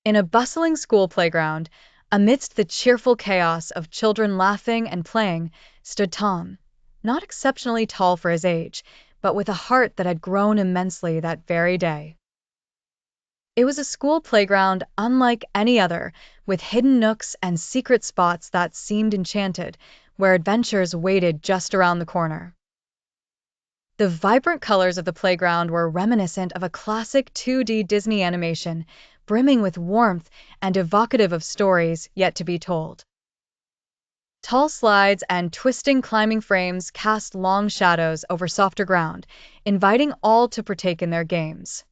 In a bustling school playground, amidst the cheerful chaos of children laughing and playing, stood Tom, not exceptionally tall for his age, but with a heart that had grown immensely that very day. It was a school playground unlike any other, with hidden nooks and secret spots that seemed enchanted, where adventures waited just around the corner. The vibrant colors of the playground were reminiscent of a classic 2D Disney animation, brimming with warmth and evocative of stories yet to be told. Tall slides and twisting climbing frames cast long shadows over softer ground, inviting all to partake in their games.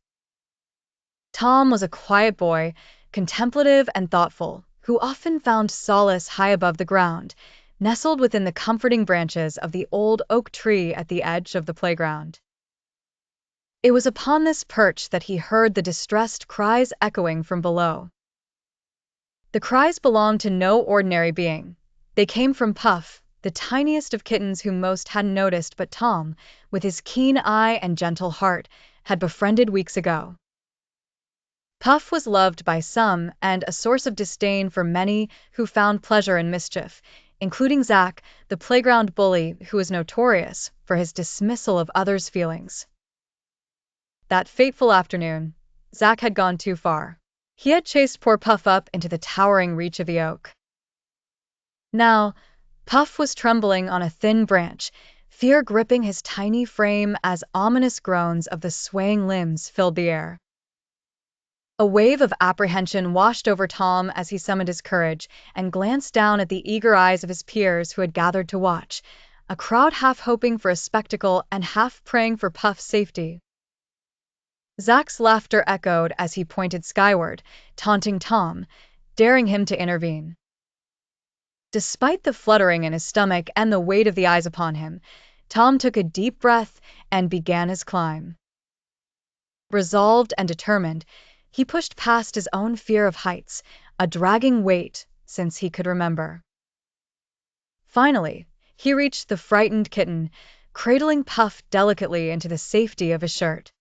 Tom was a quiet boy, contemplative and thoughtful, who often found solace high above the ground, nestled within the comforting branches of the old oak tree at the edge of the playground. It was upon this perch that he heard the distressed cries echoing from below. The cries belonged to no ordinary being. They came from Puff, the tiniest of kittens whom most hadn't noticed, but Tom, with his keen eye and gentle heart, had befriended weeks ago. Puff was loved by some and a source of disdain for many who found pleasure in mischief, including Zack, the playground bully who was notorious for his dismissal of others' feelings. That fateful afternoon, Zack had gone too far. He had chased poor Puff up into the towering reach of the oak. Now, Puff was trembling on a thin branch, fear gripping his tiny frame as ominous groans of the swaying limbs filled the air. A wave of apprehension washed over Tom as he summoned his courage and glanced down at the eager eyes of his peers who had gathered to watch, a crowd half hoping for a spectacle and half praying for Puff's safety. Zack's laughter echoed as he pointed skyward, taunting Tom, daring him to intervene. Despite the fluttering in his stomach and the weight of the eyes upon him, Tom took a deep breath and began his climb. Resolved and determined, he pushed past his own fear of heights, a dragging weight since he could remember. Finally, he reached the frightened kitten, cradling Puff delicately into the safety of his shirt.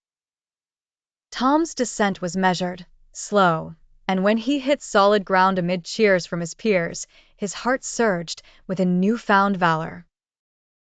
Tom's descent was measured, slow, and when he hit solid ground amid cheers from his peers, his heart surged with a newfound valor.